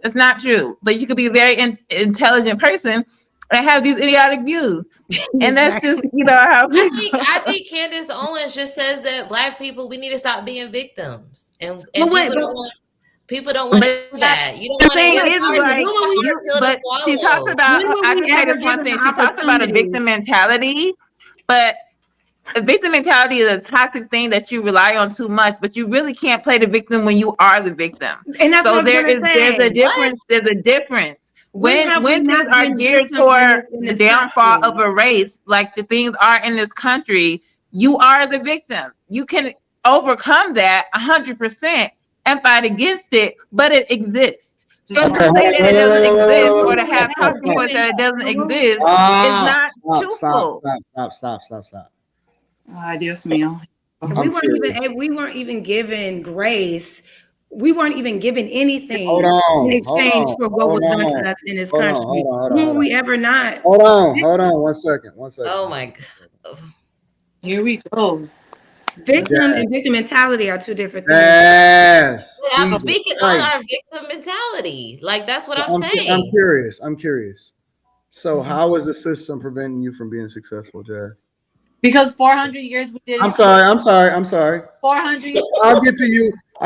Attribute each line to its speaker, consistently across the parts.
Speaker 1: It's not true. But you could be a very intelligent person and have these idiotic views. And that's just, how
Speaker 2: I think Candace Owens just says that Black people, we need to stop being victims, and people don't want to hear that. You don't
Speaker 1: the
Speaker 2: want to.
Speaker 1: thing
Speaker 2: It's
Speaker 1: is,
Speaker 2: hard,
Speaker 1: like,
Speaker 2: it's a hard pill to
Speaker 1: but she talks
Speaker 2: swallow.
Speaker 1: about,
Speaker 3: When will
Speaker 1: I
Speaker 3: we
Speaker 1: can say
Speaker 3: ever
Speaker 1: this
Speaker 3: give
Speaker 1: one
Speaker 3: an
Speaker 1: thing. She talks about a
Speaker 3: opportunity?
Speaker 1: victim mentality, but a victim mentality is a toxic thing that you rely on too much, but you really can't play the victim when you are the victim.
Speaker 3: And that's
Speaker 1: So
Speaker 3: what
Speaker 1: there's a difference.
Speaker 2: What?
Speaker 1: There's a difference.
Speaker 3: When have we
Speaker 1: When things
Speaker 3: not
Speaker 1: are
Speaker 3: been
Speaker 1: geared
Speaker 3: victims
Speaker 1: toward
Speaker 3: in
Speaker 1: the
Speaker 3: this
Speaker 1: downfall
Speaker 3: country?
Speaker 1: of a race, like the things are in this country, you are the victim. You can overcome that 100% and fight against it, but it exists. So to say that it doesn't exist or to have talking points that it doesn't exist is not truthful.
Speaker 4: Stop.
Speaker 5: Dios mío.
Speaker 3: We weren't even given grace. We weren't even given anything
Speaker 4: Hold
Speaker 3: in exchange for what was done to us in this country. When were we ever not?
Speaker 4: Hold on. 1 second.
Speaker 2: Oh my God.
Speaker 5: Here we go.
Speaker 3: Victim and victim mentality are two different things.
Speaker 4: Yes.
Speaker 2: I'm speaking on our victim mentality. Like, that's what I'm saying.
Speaker 4: I'm curious. So how is the system preventing you from being successful, Jazz?
Speaker 5: Because 400 years we didn't.
Speaker 4: I'm sorry.
Speaker 5: 400 years.
Speaker 4: I'll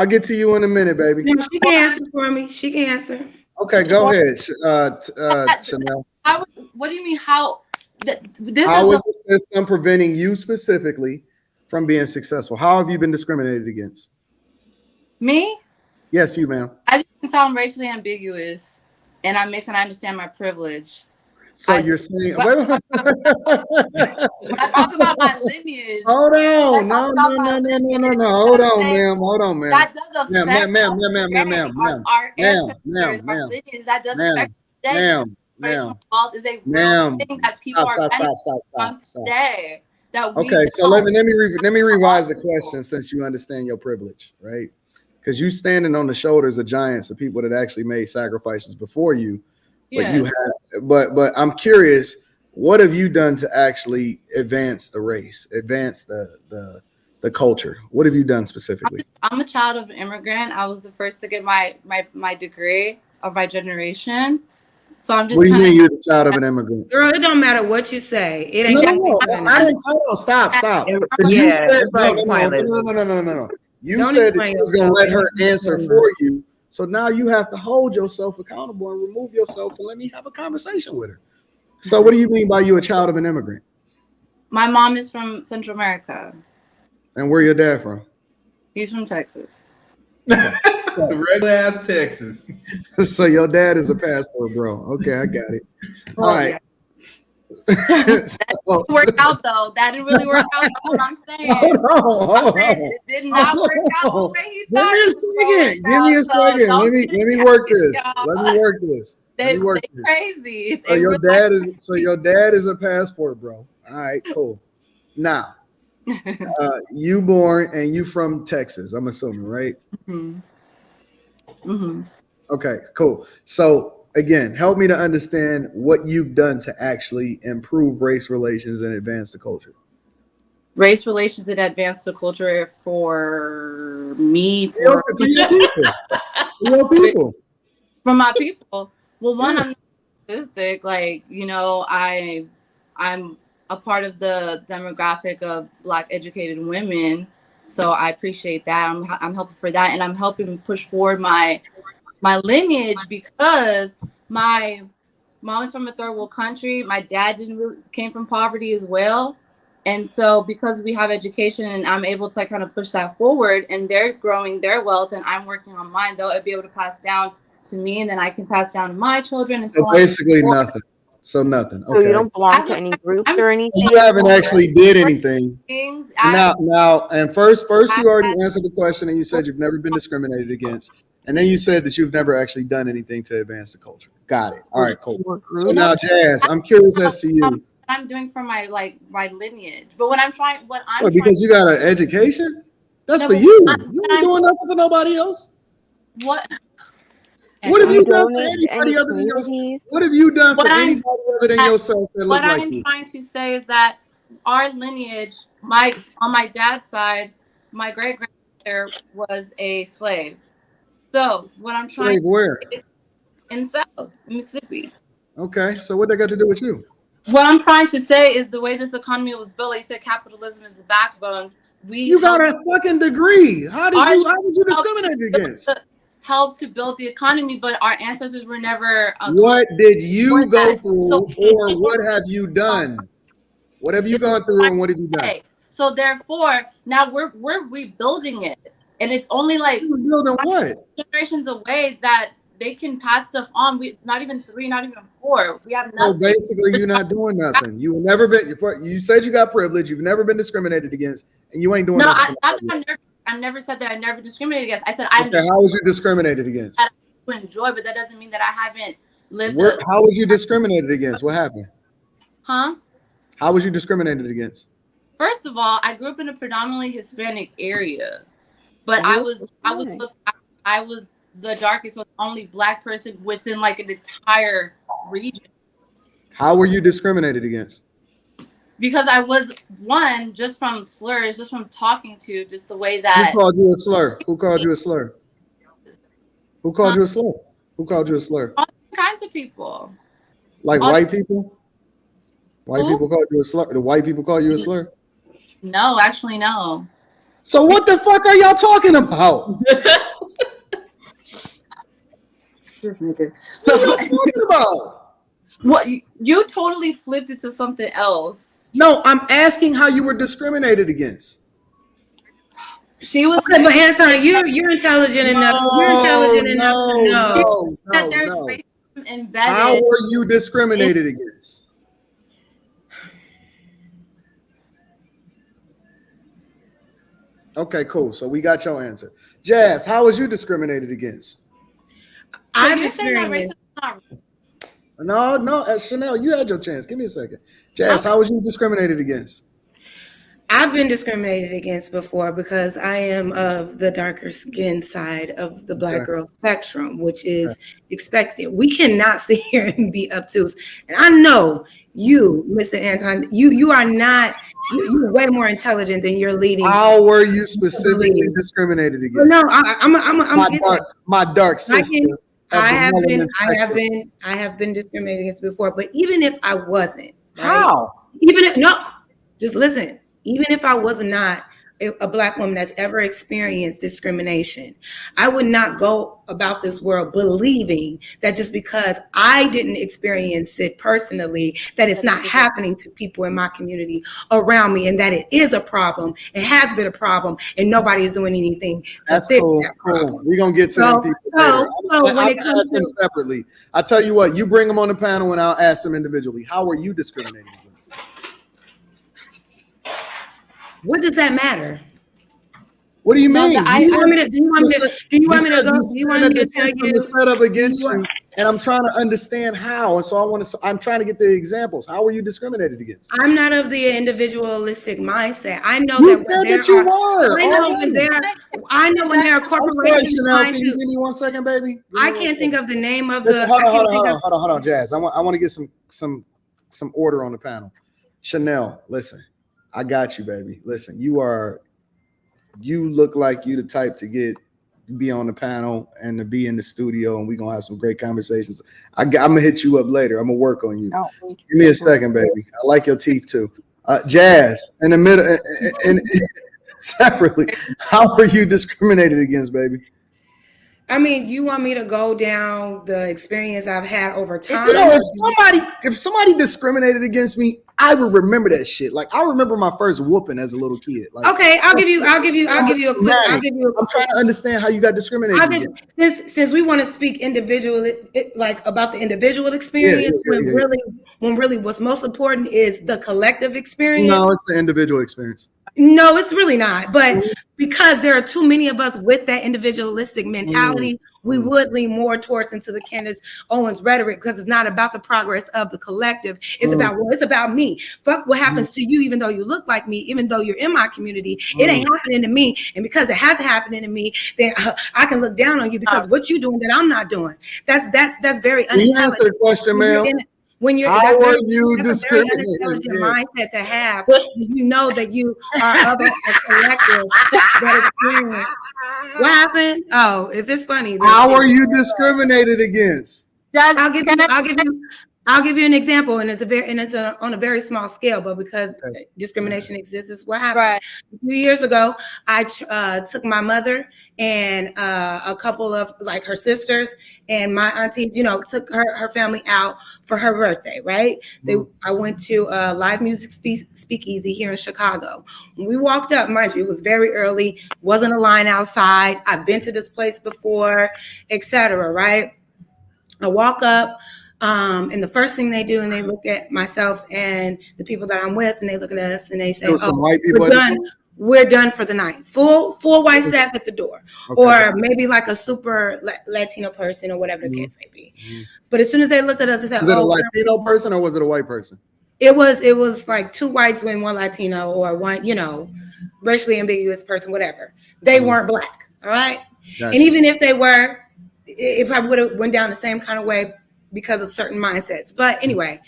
Speaker 4: get to you in a minute, baby.
Speaker 3: No, she can answer for me. She can answer.
Speaker 4: Okay, go ahead, Chanel.
Speaker 5: What do you mean? How is
Speaker 4: the system preventing you specifically from being successful? How have you been discriminated against?
Speaker 5: Me?
Speaker 4: Yes, you, ma'am.
Speaker 5: As you can tell, I'm racially ambiguous, and I'm mixed, and I understand my privilege.
Speaker 4: So you're saying,
Speaker 5: when I talk about my lineage.
Speaker 4: Hold on, no. Hold on, ma'am.
Speaker 5: That does affect our ancestors, our lineage. That does affect
Speaker 4: ma'am.
Speaker 5: Fault is a real thing that people are benefiting today.
Speaker 4: Okay, so let me revise the question since you understand your privilege, right? Because you standing on the shoulders of giants of people that actually made sacrifices before you. But you have, but I'm curious, what have you done to actually advance the race, advance the culture? What have you done specifically?
Speaker 5: I'm a child of an immigrant. I was the first to get my degree of my generation. So I'm just.
Speaker 4: What do you mean you're the child of an immigrant?
Speaker 3: Girl, it don't matter what you say. It ain't.
Speaker 4: No. Stop. You said no. You said that you was gonna let her answer for you. So now you have to hold yourself accountable and remove yourself and let me have a conversation with her. So what do you mean by you a child of an immigrant?
Speaker 5: My mom is from Central America.
Speaker 4: And where your dad from?
Speaker 5: He's from Texas.
Speaker 6: Regular ass Texas.
Speaker 4: So your dad is a passport, bro. Okay, I got it. All right.
Speaker 5: Yeah. That didn't work out though. That didn't really work out. That's what I'm saying.
Speaker 4: Hold on.
Speaker 5: It did not work out the way he thought.
Speaker 4: Give me a second. Let me work this.
Speaker 5: They crazy.
Speaker 4: So your dad is a passport, bro. All right, cool. Now, you born and you from Texas, I'm assuming, right? Okay, cool. So again, help me to understand what you've done to actually improve race relations and advance the culture.
Speaker 5: Race relations and advance the culture for me,
Speaker 4: for your people.
Speaker 5: For my people. Well, one, I'm statistic. Like, I'm a part of the demographic of Black educated women, so I appreciate that. I'm helping for that, and I'm helping push forward my lineage because my mom is from a third world country. My dad came from poverty as well. And so because we have education and I'm able to kind of push that forward and they're growing their wealth and I'm working on mine, they'll be able to pass down to me and then I can pass down to my children. And so
Speaker 4: basically nothing. So nothing. Okay.
Speaker 7: So you don't belong to any groups or anything?
Speaker 4: You haven't actually did anything. Now, and first you already answered the question and you said you've never been discriminated against. And then you said that you've never actually done anything to advance the culture. Got it. All right, cool. So now, Jazz, I'm curious as to you.
Speaker 5: I'm doing for my lineage, but
Speaker 4: because you got an education, that's for you. You ain't doing nothing for nobody else.
Speaker 5: What
Speaker 4: have you done for anybody other than yourself? What have you done for anybody other than yourself?
Speaker 5: What I'm trying to say is that our lineage, on my dad's side, my great grandmother was a slave. So what I'm trying
Speaker 4: slave where?
Speaker 5: in South Mississippi.
Speaker 4: Okay, so what they got to do with you?
Speaker 5: What I'm trying to say is the way this economy was built. Like you said, capitalism is the backbone.
Speaker 4: You got a fucking degree. How was you discriminated against?
Speaker 5: Help to build the economy, but our ancestors were never.
Speaker 4: What did you go through, or what have you done? What have you gone through, and what have you done?
Speaker 5: So therefore, now we're rebuilding it, and it's only like
Speaker 4: rebuilding what
Speaker 5: generations away that they can pass stuff on. We not even 3, not even 4. We have nothing.
Speaker 4: So basically, you're not doing nothing. You've never been. You said you got privilege. You've never been discriminated against, and you ain't doing nothing.
Speaker 5: I never said that I never discriminated against. I said
Speaker 4: how was you discriminated against?
Speaker 5: I enjoy, but that doesn't mean that I haven't lived.
Speaker 4: How was you discriminated against? What happened?
Speaker 5: Huh?
Speaker 4: How was you discriminated against?
Speaker 5: First of all, I grew up in a predominantly Hispanic area, but I was the darkest, so the only Black person within like an entire region.
Speaker 4: How were you discriminated against?
Speaker 5: Because I was just from slurs, just from talking to, just the way that.
Speaker 4: Who called you a slur? Who called you a slur? Who called you a slur? Who called you a slur?
Speaker 5: All kinds of people.
Speaker 4: Like white people? White people called you a slur? The white people call you a slur?
Speaker 5: No, actually, no.
Speaker 4: So what the fuck are y'all talking about?
Speaker 5: This nigga.
Speaker 4: So what are you talking about?
Speaker 5: What you totally flipped it to something else.
Speaker 4: No, I'm asking how you were discriminated against.
Speaker 3: She was. Okay, but Anton, you're intelligent enough. You're intelligent enough to know
Speaker 5: that there's racism embedded.
Speaker 4: How were you discriminated against? Okay, cool. So we got your answer. Jazz, how was you discriminated against?
Speaker 3: I've experienced.
Speaker 4: No, Chanel, you had your chance. Give me a second. Jazz, how was you discriminated against?
Speaker 3: I've been discriminated against before because I am of the darker skin side of the Black girl spectrum, which is expected. We cannot sit here and be obtuse. And I know you, Mr. Anton, you are not. You're way more intelligent than you're leading.
Speaker 4: How were you specifically discriminated against?
Speaker 3: Well, no,
Speaker 4: my dark sister.
Speaker 3: I have been discriminated against before, but even if I wasn't,
Speaker 4: how?
Speaker 3: Just listen. Even if I was not a Black woman that's ever experienced discrimination, I would not go about this world believing that just because I didn't experience it personally, that it's not happening to people in my community around me, and that it is a problem. It has been a problem, and nobody is doing anything to fix that problem.
Speaker 4: Cool. We're gonna get to them people later. When it comes to them separately, I tell you what, you bring them on the panel, and I'll ask them individually. How were you discriminated against?
Speaker 3: What does that matter?
Speaker 4: What do you mean?
Speaker 3: Do you want me to tell you?
Speaker 4: Set up against you, and I'm trying to understand how. And so I'm trying to get the examples. How were you discriminated against?
Speaker 3: I'm not of the individualistic mindset. I know
Speaker 4: you
Speaker 3: that
Speaker 4: said that you were.
Speaker 3: I know when there are corporations
Speaker 4: trying to. Give me 1 second, baby.
Speaker 3: I can't think of the name of
Speaker 4: the. Hold on, Jazz. I want to get some order on the panel. Chanel, listen. I got you, baby. Listen, you look like you the type to be on the panel and to be in the studio, and we're gonna have some great conversations. I'm gonna hit you up later. I'm gonna work on you. Give me a second, baby. I like your teeth too. Jazz, in the middle and separately, how are you discriminated against, baby?
Speaker 3: I mean, you want me to go down the experience I've had over time?
Speaker 4: If somebody discriminated against me, I would remember that shit. Like I remember my first whooping as a little kid. Like,
Speaker 3: okay, I'll give you a quick.
Speaker 4: I'm trying to understand how you got discriminated.
Speaker 3: Since we want to speak individually, like about the individual experience, when really what's most important is the collective experience.
Speaker 4: No, it's the individual experience.
Speaker 3: No, it's really not. But because there are too many of us with that individualistic mentality, we would lean more towards into the Candace Owens rhetoric, because it's not about the progress of the collective. It's it's about me. Fuck what happens to you, even though you look like me, even though you're in my community. It ain't happening to me. And because it hasn't happened to me, then I can look down on you because what you doing that I'm not doing. That's very unintelligent.
Speaker 4: You answer the question, ma'am.
Speaker 3: How are you discriminated? Mindset to have. You know that you are of a collective that experience. What happened? Oh, if it's funny.
Speaker 4: How are you discriminated against?
Speaker 3: I'll give you an example, and it's on a very small scale, but because discrimination exists, this is what happened.
Speaker 5: Right.
Speaker 3: A few years ago, I took my mother and a couple of like her sisters and my aunties, took her family out for her birthday, right? I went to a live music speakeasy here in Chicago. When we walked up, mind you, it was very early, wasn't a line outside. I've been to this place before, etc. Right? I walk up. And the first thing they do, and they look at myself and the people that I'm with, and they look at us and they say, we're done for the night. Full white staff at the door. Okay. Or maybe like a super Latino person or whatever the case may be. But as soon as they looked at us, they said,
Speaker 4: was it a Latino person or was it a white person?
Speaker 3: It was like two whites and one Latino or one, racially ambiguous person, whatever. They weren't black. All right. Gotcha. And even if they were, it probably would have went down the same kind of way because of certain mindsets. But anyway,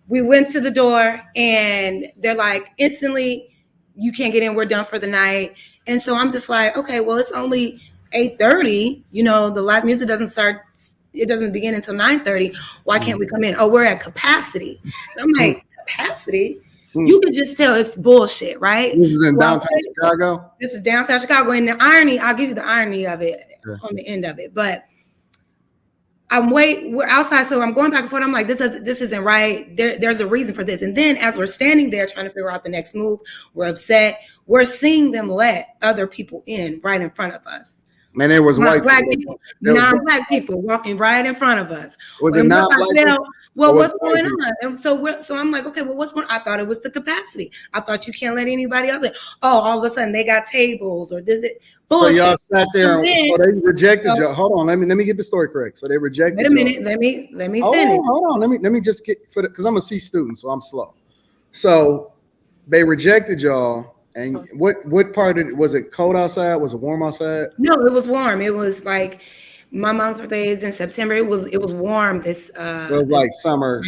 Speaker 3: we went to the door and they're like, instantly, you can't get in. We're done for the night. And so I'm just like, okay, well, it's only 8:30. The live music doesn't start. It doesn't begin until 9:30. Why can't we come in? Oh, we're at capacity. And I'm like, capacity? You can just tell it's bullshit, right?
Speaker 4: This is in downtown Chicago?
Speaker 3: This is downtown Chicago. And the irony, I'll give you the irony of it on the end of it. But we're outside, so I'm going back and forth. I'm like, this isn't right. There's a reason for this. And then as we're standing there trying to figure out the next move, we're upset. We're seeing them let other people in right in front of us.
Speaker 4: Man, there was
Speaker 3: non-black non-black people walking right in front of us.
Speaker 4: Was it non-black people?
Speaker 3: Well, what's going on? And so I'm like, okay, well, what's going on? I thought it was the capacity. I thought you can't let anybody else in. Oh, all of a sudden they got tables or this. Bullshit.
Speaker 4: So y'all sat there and so they rejected you. Hold on, let me get the story correct. So they rejected.
Speaker 3: Wait a minute, let me finish.
Speaker 4: Hold on, let me just get because I'm a C student, so I'm slow. So they rejected y'all. And what part of it was it cold outside? Was it warm outside?
Speaker 3: No, it was warm. It was like my mom's birthday is in September. It was warm. It
Speaker 4: was like summer.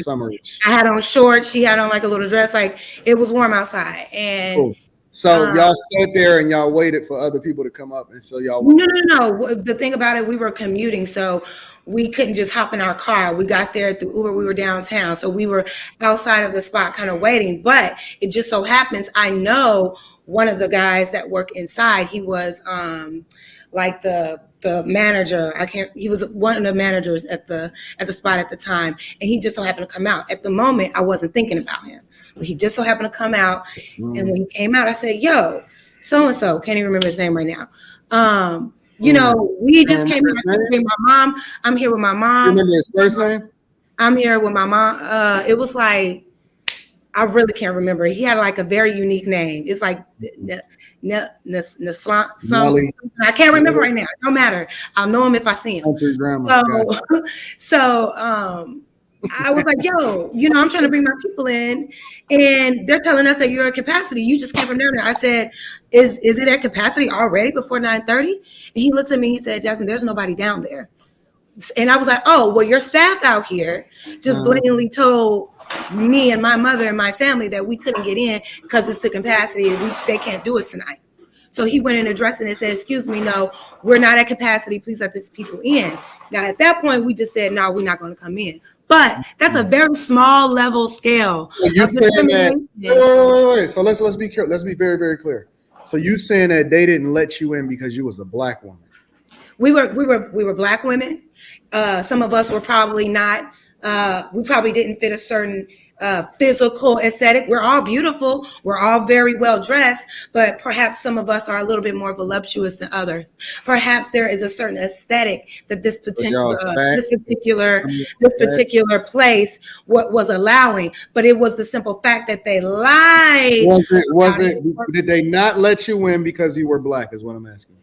Speaker 3: I had on shorts. She had on like a little dress. Like it was warm outside. And
Speaker 4: cool. So y'all stood there and y'all waited for other people to come up, and so y'all.
Speaker 3: No. The thing about it, we were commuting, so we couldn't just hop in our car. We got there through Uber. We were downtown, so we were outside of the spot, kind of waiting. But it just so happens, I know one of the guys that work inside. He was like the manager. He was one of the managers at the spot at the time, and he just so happened to come out. At the moment, I wasn't thinking about him. But he just so happened to come out, and when he came out, I said, "Yo, so and so." Can't even remember his name right now. We just came here with my mom. I'm here with my mom.
Speaker 4: You remember his first name?
Speaker 3: I'm here with my mom. It was like I really can't remember. He had like a very unique name. It's like something. I can't remember right now. It don't matter. I'll know him if I see him. So I was like, yo, I'm trying to bring my people in, and they're telling us that you're at capacity. You just came from there. I said, is it at capacity already before 9:30? And he looks at me, he said, Jasmine, there's nobody down there. And I was like, oh, well, your staff out here just blatantly told me and my mother and my family that we couldn't get in because it's to capacity and they can't do it tonight. So he went and addressed it and said, excuse me, no, we're not at capacity. Please let these people in. Now, at that point, we just said, no, we're not going to come in. But that's a very small level scale.
Speaker 4: So you're saying that, wait. So let's be clear. Let's be very, very clear. So you saying that they didn't let you in because you was a black woman?
Speaker 3: We were black women. Some of us were probably not. We probably didn't fit a certain physical aesthetic. We're all beautiful. We're all very well dressed, but perhaps some of us are a little bit more voluptuous than others. Perhaps there is a certain aesthetic that this particular place was allowing, but it was the simple fact that they lied.
Speaker 4: Did they not let you in because you were black? Is what I'm asking.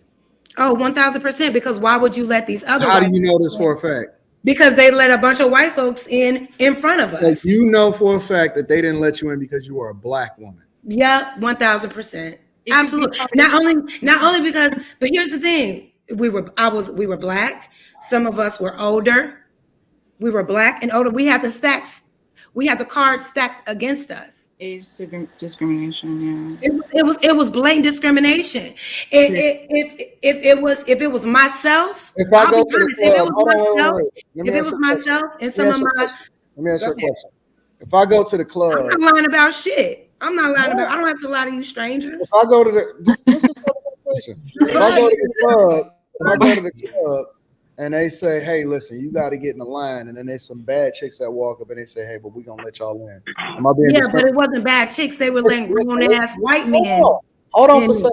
Speaker 3: Oh, 1,000%. Because why would you let these other?
Speaker 4: How do you know this for a fact?
Speaker 3: Because they let a bunch of white folks in front of us.
Speaker 4: Like you know for a fact that they didn't let you in because you were a black woman.
Speaker 3: Yeah, 1,000%. Absolutely. Not only because, but here's the thing: we were black. Some of us were older. We were black and older. We had the cards stacked against us.
Speaker 5: age discrimination. Yeah.
Speaker 3: It was blatant discrimination. If it was myself,
Speaker 4: If I
Speaker 3: I'll
Speaker 4: go
Speaker 3: be
Speaker 4: to the
Speaker 3: honest. If it
Speaker 4: club,
Speaker 3: was
Speaker 4: hold on,
Speaker 3: myself,
Speaker 4: wait. Let me
Speaker 3: if it
Speaker 4: ask
Speaker 3: was
Speaker 4: you a question.
Speaker 3: myself and some of my,
Speaker 4: Let me ask you a
Speaker 3: go ahead.
Speaker 4: question. If I go to the
Speaker 3: I'm
Speaker 4: club,
Speaker 3: not lying about shit. I'm not lying about. I don't have to lie to you, strangers.
Speaker 4: if I go to the just have a conversation. If I go to the club and they say, "Hey, listen, you got to get in the line," and then there's some bad chicks that walk up and they say, "Hey, but we gonna let y'all in." Am I being
Speaker 3: Yeah, but it
Speaker 4: discriminated?
Speaker 3: wasn't bad chicks. They were
Speaker 4: Listen,
Speaker 3: letting grown ass white
Speaker 4: hold
Speaker 3: men.
Speaker 4: on. Hold on for a
Speaker 3: in.
Speaker 4: second.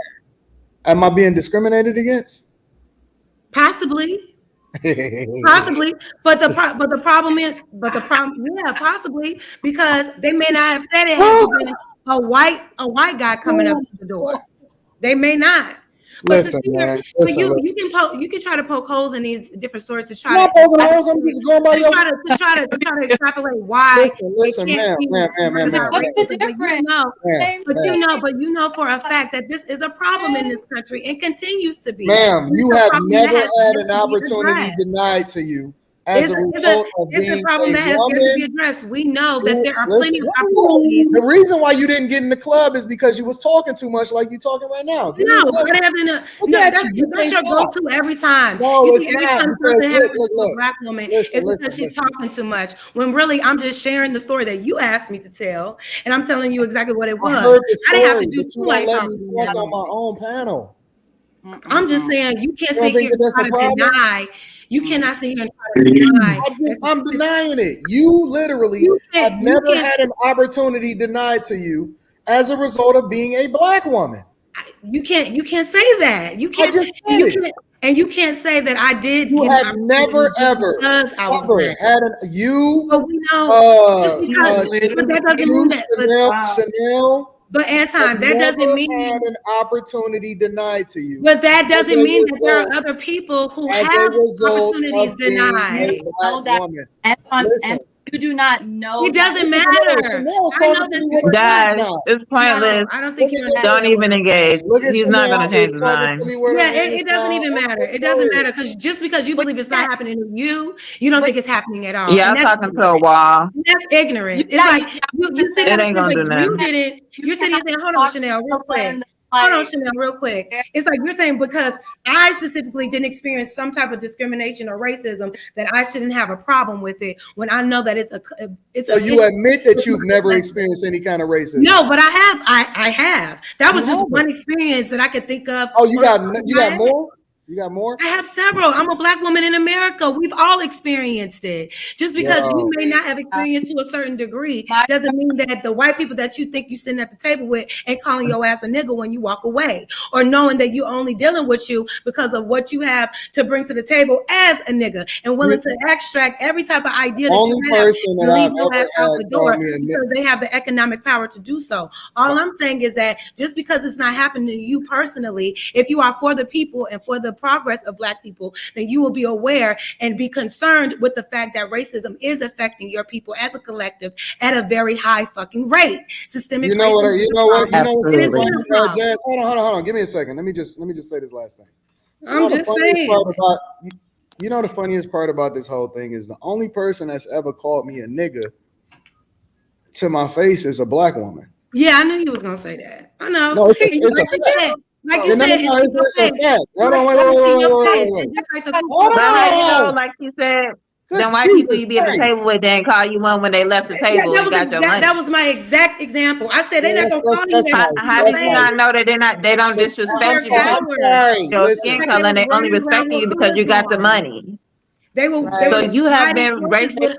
Speaker 4: Am I being discriminated against?
Speaker 3: Possibly. Possibly, but the problem is, yeah, possibly, because they may not have said it had been a white guy coming up to the door. They may not. But
Speaker 4: Listen, man.
Speaker 3: but
Speaker 4: Listen,
Speaker 3: you can try to poke holes in these different stories to try
Speaker 4: I'm not poking holes. I'm just going by your.
Speaker 3: to try to extrapolate why
Speaker 4: Listen,
Speaker 3: they can't
Speaker 4: ma'am,
Speaker 5: What's the difference?
Speaker 3: but you know for a fact that this is a problem in this country and continues to be.
Speaker 4: Ma'am,
Speaker 3: It's
Speaker 4: you
Speaker 3: a
Speaker 4: have
Speaker 3: problem
Speaker 4: never
Speaker 3: that has
Speaker 4: had
Speaker 3: yet
Speaker 4: an
Speaker 3: to be
Speaker 4: opportunity
Speaker 3: addressed.
Speaker 4: denied to you as a result of
Speaker 3: It's
Speaker 4: being
Speaker 3: a problem
Speaker 4: a
Speaker 3: that has yet to be
Speaker 4: woman.
Speaker 3: addressed. We know that there are
Speaker 4: Listen,
Speaker 3: plenty of opportunities.
Speaker 4: the reason why you didn't get in the club is because you was talking too much, like you talking right now. Give me a
Speaker 3: No,
Speaker 4: second.
Speaker 3: that's your go-to every time.
Speaker 4: No,
Speaker 3: You
Speaker 4: it's
Speaker 3: think every
Speaker 4: not,
Speaker 3: time
Speaker 4: because
Speaker 3: something happens to a
Speaker 4: look.
Speaker 3: black woman,
Speaker 4: Listen,
Speaker 3: it's because she's talking too much. When really, I'm just sharing the story that you asked me to tell, and I'm telling you exactly what it was.
Speaker 4: I heard the story,
Speaker 3: I didn't have to do
Speaker 4: but
Speaker 3: too
Speaker 4: you
Speaker 3: much
Speaker 4: won't let me
Speaker 3: talking.
Speaker 4: talk on my own panel.
Speaker 3: I'm just saying you can't
Speaker 4: You don't
Speaker 3: sit
Speaker 4: think
Speaker 3: here and
Speaker 4: that's a
Speaker 3: try to
Speaker 4: problem?
Speaker 3: deny. You cannot sit here and try to deny.
Speaker 4: I'm denying it. You literally have never had an opportunity denied to you as a result of being a black woman.
Speaker 3: You can't say that. You can't.
Speaker 4: I just said it.
Speaker 3: And you can't say that I did.
Speaker 4: You have never ever
Speaker 3: because I was
Speaker 4: ever had
Speaker 3: But we know but that doesn't mean that.
Speaker 4: Chanel.
Speaker 3: But Anton, that doesn't mean
Speaker 4: had an opportunity denied to you.
Speaker 3: But that doesn't mean that there are other people who have opportunities denied.
Speaker 5: And you do not know.
Speaker 3: It doesn't matter.
Speaker 1: Guys, it's pointless.
Speaker 3: I don't think you
Speaker 1: don't even engage. He's not going to change his mind.
Speaker 3: Yeah, it doesn't even matter. It doesn't matter just because you believe it's not happening to you, you don't think it's happening at all.
Speaker 1: Yeah, I'm talking to a wall.
Speaker 3: That's ignorance. It's like you sit
Speaker 1: it ain't gonna do nothing.
Speaker 3: You didn't. You're sitting here saying, "Hold on, Chanel, real quick." Hold on, Chanel, real quick. It's like you're saying because I specifically didn't experience some type of discrimination or racism that I shouldn't have a problem with it when I know that it's
Speaker 4: so you admit that you've never experienced any kind of racism?
Speaker 3: No, but I have. That was just one experience that I could think of.
Speaker 4: Oh, you got more? You got more?
Speaker 3: I have several. I'm a black woman in America. We've all experienced it. Just because you may not have experienced to a certain degree doesn't mean that the white people that you think you're sitting at the table with ain't calling your ass a nigga when you walk away, or knowing that you're only dealing with you because of what you have to bring to the table as a nigga and willing to extract every type of idea that you have to leave your ass out the door because they have the economic power to do so. All I'm saying is that just because it's not happening to you personally, if you are for the people and for the progress of black people, then you will be aware and be concerned with the fact that racism is affecting your people as a collective at a very high fucking rate. Systemic racism.
Speaker 4: You know what? Jazz, hold on. Give me a second. Let me just say this last thing.
Speaker 3: I'm just saying.
Speaker 4: You know the funniest part about this whole thing is the only person that's ever called me a nigga to my face is a black woman.
Speaker 3: Yeah, I knew you was gonna say that. I know.
Speaker 4: No, it's a fact.
Speaker 3: Like you said,
Speaker 4: it's a fact. Wait.
Speaker 1: Like you said, then white people you be at the table with didn't call you one when they left the table and got your money.
Speaker 3: That was my exact example. I said they're not gonna call you that.
Speaker 1: How do you not know that they don't disrespect you?
Speaker 4: I'm sorry.
Speaker 1: Your skin color, and they only respecting you because you got the money.
Speaker 3: So
Speaker 1: you have been racist.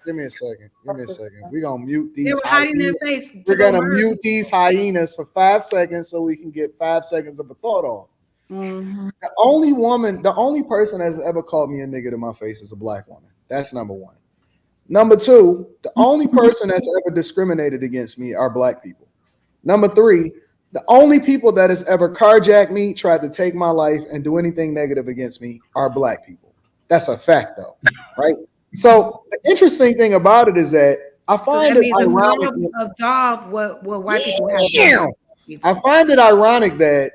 Speaker 4: Give me a second. We're gonna mute these.
Speaker 3: They were hiding their face.
Speaker 4: We're gonna mute these hyenas for 5 seconds so we can get 5 seconds of a thought off. Mm-hmm. The only person that's ever called me a nigga to my face is a black woman. That's number one. Number two, the only person that's ever discriminated against me are black people. Number three, the only people that has ever carjacked me, tried to take my life, and do anything negative against me are black people. That's a fact, though, right? So the interesting thing about it is that I find it ironic.
Speaker 3: What white people have.
Speaker 4: I find it ironic that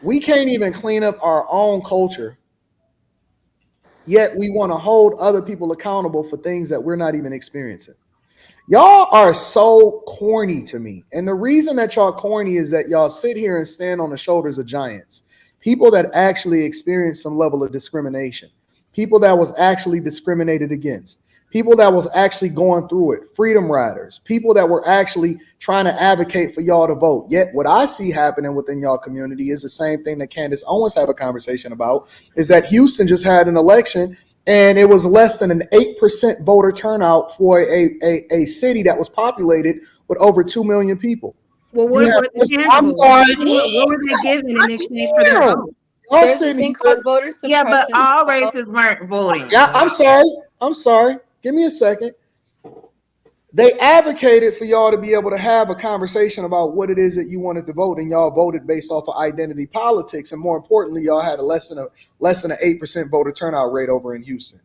Speaker 4: we can't even clean up our own culture, yet we want to hold other people accountable for things that we're not even experiencing. Y'all are so corny to me. And the reason that y'all corny is that y'all sit here and stand on the shoulders of giants, people that actually experienced some level of discrimination, people that was actually discriminated against, people that was actually going through it, freedom riders, people that were actually trying to advocate for y'all to vote. Yet what I see happening within y'all community is the same thing that Candace Owens have a conversation about, is that Houston just had an election and it was less than an 8% voter turnout for a city that was populated with over 2 million people.
Speaker 3: Well, I'm sorry. What were they given in exchange for their vote?
Speaker 5: There's a thing called voter suppression.
Speaker 1: Yeah, but all races weren't voting.
Speaker 4: Yeah, I'm sorry. Give me a second. They advocated for y'all to be able to have a conversation about what it is that you wanted to vote, and y'all voted based off of identity politics. And more importantly, y'all had a less than an 8% voter turnout rate over in Houston.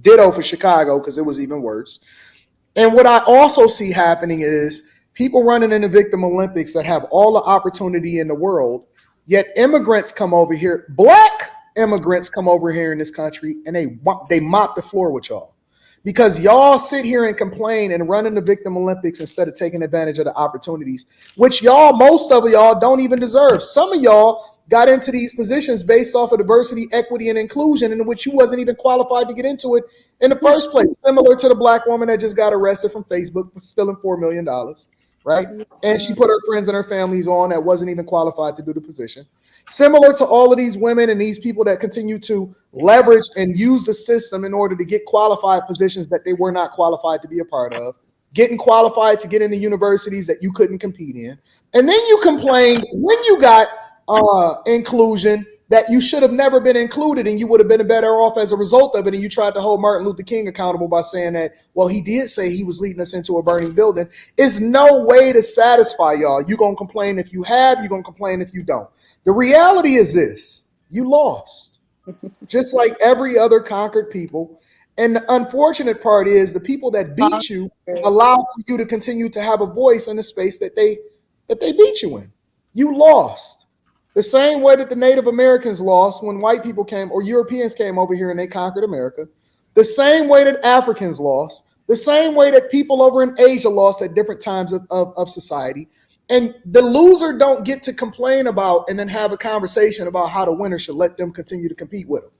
Speaker 4: Ditto for Chicago, because it was even worse. And what I also see happening is people running in the victim Olympics that have all the opportunity in the world, yet immigrants come over here, black immigrants come over here in this country, and they mop the floor with y'all. Because y'all sit here and complain and run in the victim Olympics instead of taking advantage of the opportunities, which most of y'all don't even deserve. Some of y'all got into these positions based off of diversity, equity, and inclusion, in which you wasn't even qualified to get into it in the first place. Similar to the black woman that just got arrested from Facebook for stealing $4 million, right? And she put her friends and her families on that wasn't even qualified to do the position. Similar to all of these women and these people that continue to leverage and use the system in order to get qualified positions that they were not qualified to be a part of, getting qualified to get into universities that you couldn't compete in. And then you complained when you got inclusion that you should have never been included and you would have been better off as a result of it. And you tried to hold Martin Luther King accountable by saying that, well, he did say he was leading us into a burning building. It's no way to satisfy y'all. You're going to complain if you have, you're going to complain if you don't. The reality is this: you lost, just like every other conquered people. And the unfortunate part is the people that beat you allow for you to continue to have a voice in the space that they beat you in. You lost. The same way that the Native Americans lost when white people came or Europeans came over here and they conquered America. The same way that Africans lost. The same way that people over in Asia lost at different times of society. And the loser don't get to complain about and then have a conversation about how the winner should let them continue to compete with them.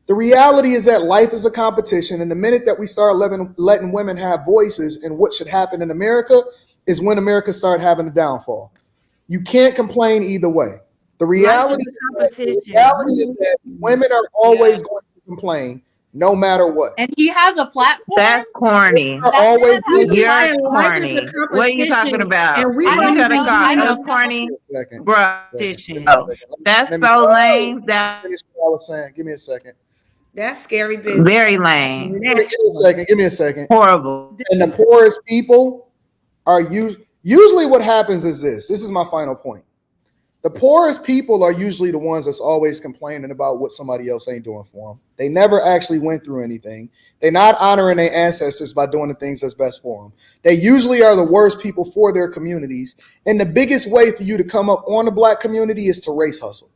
Speaker 4: The reality is that life is a competition. And the minute that we start letting women have voices in what should happen in America is when America started having a downfall. You can't complain either way. The reality is that women are always going to complain no matter what.
Speaker 5: And he has a platform.
Speaker 1: That's corny.
Speaker 5: You're
Speaker 1: corny. What are you talking about? And we trying to call us corny, bro. That's so lame.
Speaker 4: That's what I was saying. Give me a second.
Speaker 3: That's scary business.
Speaker 1: Very lame.
Speaker 4: Give me a second.
Speaker 1: Horrible.
Speaker 4: And the poorest people are usually what happens is this. This is my final point. The poorest people are usually the ones that's always complaining about what somebody else ain't doing for them. They never actually went through anything. They're not honoring their ancestors by doing the things that's best for them. They usually are the worst people for their communities. And the biggest way for you to come up on the black community is to race hustle.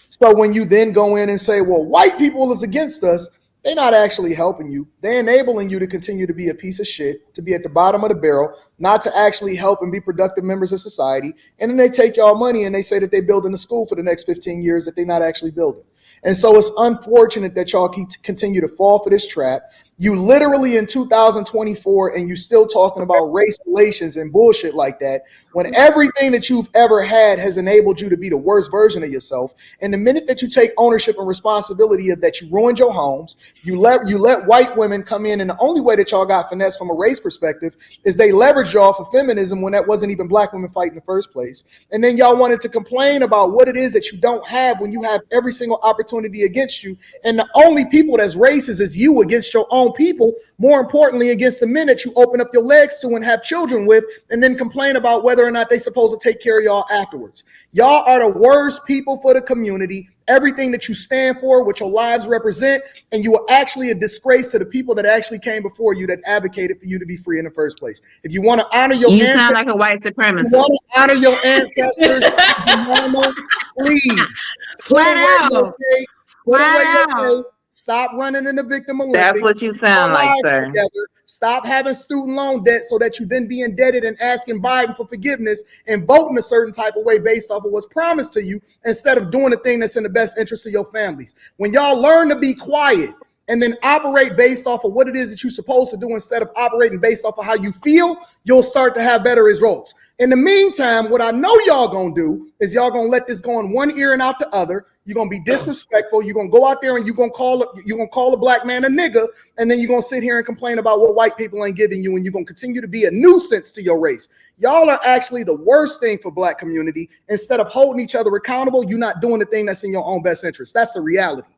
Speaker 4: So when you then go in and say, well, white people is against us, they're not actually helping you. They're enabling you to continue to be a piece of shit, to be at the bottom of the barrel, not to actually help and be productive members of society. And then they take y'all money and they say that they're building a school for the next 15 years that they're not actually building. And so it's unfortunate that y'all continue to fall for this trap. You literally in 2024 and you still talking about race relations and bullshit like that, when everything that you've ever had has enabled you to be the worst version of yourself. And the minute that you take ownership and responsibility of that, you ruined your homes, you let white women come in, and the only way that y'all got finesse from a race perspective is they leveraged y'all for feminism when that wasn't even black women fighting in the first place. And then y'all wanted to complain about what it is that you don't have when you have every single opportunity against you. And the only people that's racist is you against your own people, more importantly against the men that you open up your legs to and have children with, and then complain about whether or not they're supposed to take care of y'all afterwards. Y'all are the worst people for the community. Everything that you stand for, what your lives represent, and you are actually a disgrace to the people that actually came before you, that advocated for you to be free in the first place. If you want to honor your ancestors,
Speaker 1: sound like a white supremacist.
Speaker 4: You want to honor your ancestors, mama, please.
Speaker 3: Flat out.
Speaker 4: Put away your Stop running in the victim Olympics.
Speaker 1: That's what you sound like, sir.
Speaker 4: Together. Stop having student loan debt so that you then be indebted and asking Biden for forgiveness and voting a certain type of way based off of what's promised to you instead of doing the thing that's in the best interest of your families. When y'all learn to be quiet and then operate based off of what it is that you're supposed to do instead of operating based off of how you feel, you'll start to have better results. In the meantime, what I know y'all gonna do is y'all gonna let this go in one ear and out the other. You're gonna be disrespectful. You're gonna go out there and you're gonna call a black man a nigga, and then you're gonna sit here and complain about what white people ain't giving you, and you're gonna continue to be a nuisance to your race. Y'all are actually the worst thing for black community. Instead of holding each other accountable, you're not doing the thing that's in your own best interest. That's the reality.